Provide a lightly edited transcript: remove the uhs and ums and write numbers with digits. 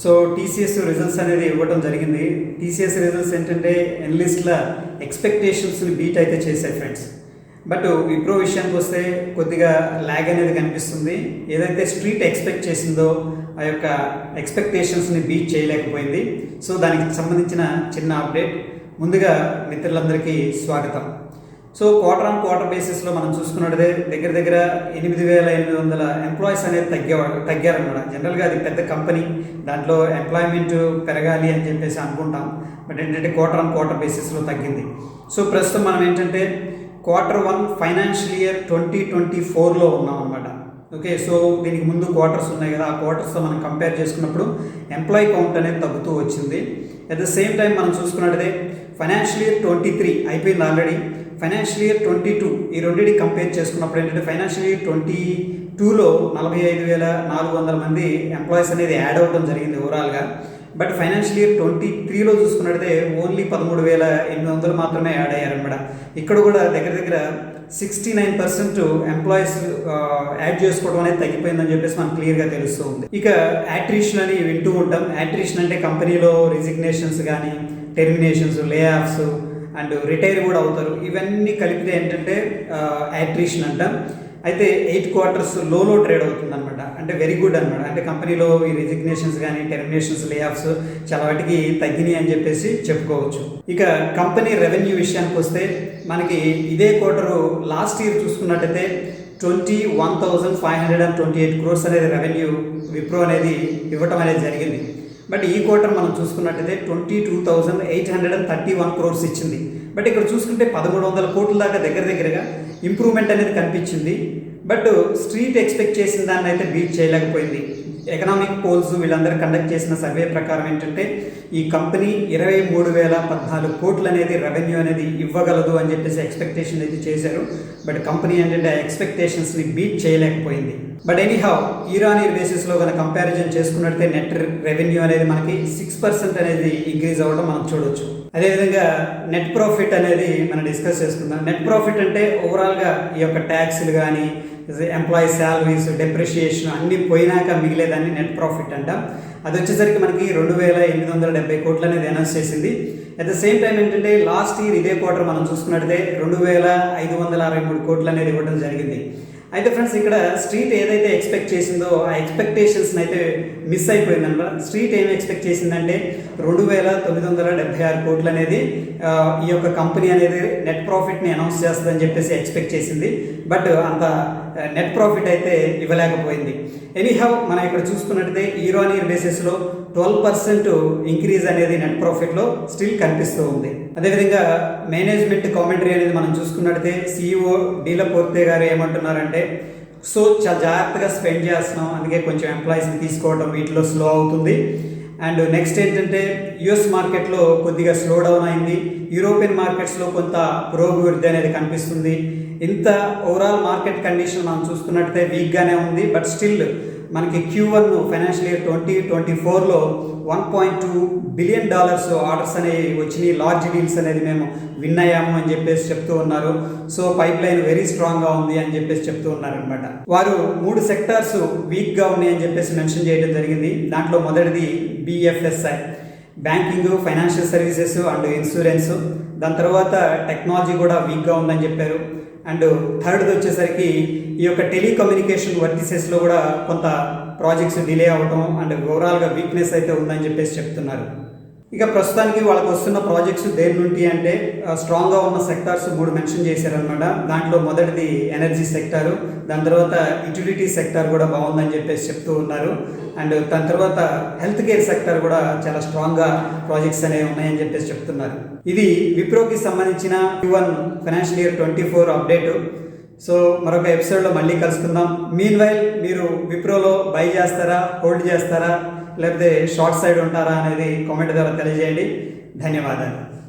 So TCS results అనేది ఇవ్వడం జరిగింది. టీసీఎస్ రిజల్ట్స్ ఏంటంటే ఎనలిస్ట్ల ఎక్స్పెక్టేషన్స్ని బీట్ అయితే చేశాయి ఫ్రెండ్స్. బట్ విప్రో విషయానికి వస్తే కొద్దిగా ల్యాగ్ అనేది కనిపిస్తుంది. ఏదైతే స్ట్రీట్ ఎక్స్పెక్ట్ చేసిందో ఆ యొక్క ఎక్స్పెక్టేషన్స్ని బీట్ చేయలేకపోయింది. సో దానికి సంబంధించిన చిన్న అప్డేట్. ముందుగా మిత్రులందరికీ స్వాగతం. సో క్వార్టర్ ఆన్ క్వార్టర్ బేసిస్లో మనం చూసుకున్నట్టే దగ్గర 8,800 ఎంప్లాయీస్ అనేది తగ్గారన్నమాట. జనరల్గా అది పెద్ద కంపెనీ, దాంట్లో ఎంప్లాయ్మెంట్ పెరగాలి అని చెప్పేసి అనుకుంటాం. బట్ ఏంటంటే క్వార్టర్ ఆన్ క్వార్టర్ బేసిస్లో తగ్గింది. సో ప్రస్తుతం మనం ఏంటంటే Q1 ఫైనాన్షియల్ ఇయర్ 2024లో ఉన్నాం అనమాట. ఓకే, సో దీనికి ముందు క్వార్టర్స్ ఉన్నాయి కదా, ఆ క్వార్టర్స్తో మనం కంపేర్ చేసుకున్నప్పుడు ఎంప్లాయీ కౌంట్ అనేది తగ్గుతూ వచ్చింది. అట్ ద సేమ్ టైం మనం చూసుకున్నట్లయితే ఫైనాన్షియల్ ఇయర్ 23 అయిపోయింది ఆల్రెడీ. ఫైనాన్షియల్ ఇయర్ 22 ఈ రెండింటిని కంపేర్ చేసుకున్నప్పుడు ఏంటంటే ఫైనాన్షియల్ ఇయర్ 22లో 45,400 మంది ఎంప్లాయీస్ అనేది యాడ్ అవ్వడం జరిగింది ఓవరాల్గా. బట్ ఫైనాన్షియల్ ఇయర్ 23లో చూసుకున్నట్లయితే ఓన్లీ 13,800 మాత్రమే యాడ్ అయ్యారన్నమాట. ఇక్కడ కూడా దగ్గర 69% ఎంప్లాయీస్ యాడ్ చేసుకోవడం అనేది తగ్గిపోయిందని చెప్పేసి మనకు క్లియర్గా తెలుస్తూ ఉంది. ఇక యాట్రిషన్ అని వింటూ ఉంటాం. యాట్రిషన్ అంటే కంపెనీలో రిజిగ్నేషన్స్ కానీ, టెర్మినేషన్స్, లే ఆఫ్స్ అండ్ రిటైర్ కూడా అవుతారు. ఇవన్నీ కలిపితే ఏంటంటే యాట్రిషన్ అంటాం. అయితే 8 క్వార్టర్స్ లోలో ట్రేడ్ అవుతుంది అనమాట. అంటే వెరీ గుడ్ అనమాట. అంటే కంపెనీలో ఈ రిజిగ్నేషన్స్ కానీ, టెర్మినేషన్స్, లే ఆఫ్స్ చాలా వాటికి తగ్గినాయి అని చెప్పేసి చెప్పుకోవచ్చు. ఇక కంపెనీ రెవెన్యూ విషయానికి వస్తే మనకి ఇదే క్వార్టరు లాస్ట్ ఇయర్ చూసుకున్నట్టయితే 21,528 crores అనేది రెవెన్యూ విప్రో అనేది ఇవ్వటం అనేది జరిగింది. బట్ ఈ క్వార్టర్ మనం చూసుకున్నట్టయితే 22,831 crores ఇచ్చింది. బట్ ఇక్కడ చూసుకుంటే 1,300 కోట్ల దాకా దగ్గరగా ఇంప్రూవ్మెంట్ అనేది కనిపించింది. బట్ స్ట్రీట్ ఎక్స్పెక్ట్ చేసిన దాన్ని అయితే బీట్ చేయలేకపోయింది. ఎకనామిక్ పోల్స్ వీళ్ళందరూ కండక్ట్ చేసిన సర్వే ప్రకారం ఏంటంటే ఈ కంపెనీ 23,014 కోట్లు అనేది రెవెన్యూ అనేది ఇవ్వగలదు అని చెప్పేసి ఎక్స్పెక్టేషన్ అయితే చేశారు. బట్ కంపెనీ ఏంటంటే ఆ ఎక్స్పెక్టేషన్స్ని బీట్ చేయలేకపోయింది. But anyhow year on year బేసిస్లో కనుక కంపారిజన్ చేసుకున్నట్లయితే నెట్ రెవెన్యూ అనేది మనకి 6% అనేది ఇంక్రీజ్ అవ్వడం మనం చూడవచ్చు. అదేవిధంగా నెట్ ప్రాఫిట్ అనేది మనం డిస్కస్ చేసుకుందాం. నెట్ ప్రాఫిట్ అంటే ఓవరాల్గా ఈ యొక్క ట్యాక్స్లు కానీ, ఎంప్లాయీ శాలరీస్, డెప్రిషియేషన్ అన్నీ పోయినాక మిగిలేదాన్ని నెట్ ప్రాఫిట్ అంటాం. అది వచ్చేసరికి మనకి 2,870 కోట్లు అనేది అనౌన్స్ చేసింది. అట్ ద సేమ్ టైం ఏంటంటే లాస్ట్ ఇయర్ ఇదే క్వార్టర్ మనం చూసుకున్నట్టయితే 2,563 కోట్లు అనేది ఇవ్వడం జరిగింది. అయితే ఫ్రెండ్స్ ఇక్కడ స్ట్రీట్ ఏదైతే ఎక్స్పెక్ట్ చేసిందో ఆ ఎక్స్పెక్టేషన్స్ని అయితే మిస్ అయిపోయిందన్నమాట. స్ట్రీట్ ఏమి ఎక్స్పెక్ట్ చేసిందంటే 2,976 కోట్లు అనేది ఈ యొక్క కంపెనీ అనేది నెట్ ప్రాఫిట్ని అనౌన్స్ చేస్తుందని చెప్పేసి ఎక్స్పెక్ట్ చేసింది. బట్ అంత నెట్ ప్రాఫిట్ అయితే ఇవ్వలేకపోయింది. ఎనీహౌ మనం ఇక్కడ చూసుకున్నట్టయితే ఇయర్ ఆన్ ఇయర్ బేసిస్లో 12% ఇంక్రీజ్ అనేది నెట్ ప్రాఫిట్లో స్టిల్ కనిపిస్తూ ఉంది. అదేవిధంగా మేనేజ్మెంట్ కామెంటరీ అనేది మనం చూసుకున్నట్టయితే CEO డీల పోర్తే గారు ఏమంటున్నారంటే సో చాలా జాగ్రత్తగా స్పెండ్ చేస్తున్నాం, అందుకే కొంచెం ఎంప్లాయీస్ని తీసుకోవడం వీటిలో స్లో అవుతుంది. అండ్ నెక్స్ట్ ఏంటంటే US మార్కెట్లో కొద్దిగా స్లో డౌన్ అయింది. యూరోపియన్ మార్కెట్స్లో కొంత పురోభివృద్ధి అనేది కనిపిస్తుంది. ఇంత ఓవరాల్ మార్కెట్ కండిషన్ మనం చూసుకున్నట్టయితే వీక్గానే ఉంది. బట్ స్టిల్ మనకి Q1 ఫైనాన్షియల్ ఇయర్ 2024లో $1.2 బిలియన్ ఆర్డర్స్ అనేవి వచ్చినాయి. లార్జ్ డీల్స్ అనేది మేము విన్ అయ్యాము అని చెప్పేసి చెప్తూ ఉన్నారు. సో పైప్ లైన్ వెరీ స్ట్రాంగ్గా ఉంది అని చెప్పేసి చెప్తూ ఉన్నారు అనమాట. వారు 3 సెక్టార్స్ వీక్గా ఉన్నాయి అని చెప్పేసి మెన్షన్ చేయడం జరిగింది. దాంట్లో మొదటిది BFSI, banking, financial services and insurance. దాని తర్వాత టెక్నాలజీ కూడా వీక్గా ఉందని చెప్పారు. అండ్ థర్డ్ది వచ్చేసరికి ఈ యొక్క టెలికమ్యూనికేషన్ వర్టిసెస్లో కూడా కొంత ప్రాజెక్ట్స్ డిలే అవ్వటం అండ్ ఓవరాల్గా వీక్నెస్ అయితే ఉందని చెప్పేసి చెప్తున్నారు. ఇక ప్రస్తుతానికి వాళ్ళకి వస్తున్న ప్రాజెక్ట్స్ దేని నుండి అంటే స్ట్రాంగ్గా ఉన్న సెక్టార్స్ 3 మెన్షన్ చేశారనమాట. దాంట్లో మొదటిది ఎనర్జీ సెక్టారు, దాని తర్వాత యూటిలిటీ సెక్టార్ కూడా బాగుందని చెప్పేసి చెప్తూ ఉన్నారు. అండ్ దాని తర్వాత హెల్త్ కేర్ సెక్టార్ కూడా చాలా స్ట్రాంగ్గా ప్రాజెక్ట్స్ అనేవి ఉన్నాయని చెప్పేసి చెప్తున్నారు. ఇది విప్రోకి సంబంధించిన Q1 financial year 24 update. So మరొక ఎపిసోడ్లో మళ్ళీ కలుసుకుందాం. మీన్ వైల్ మీరు విప్రోలో బై చేస్తారా, హోల్డ్ చేస్తారా, లేకపోతే షార్ట్ సైడ్ ఉంటారా అనేది కామెంట్ ద్వారా తెలియజేయండి. ధన్యవాదాలు.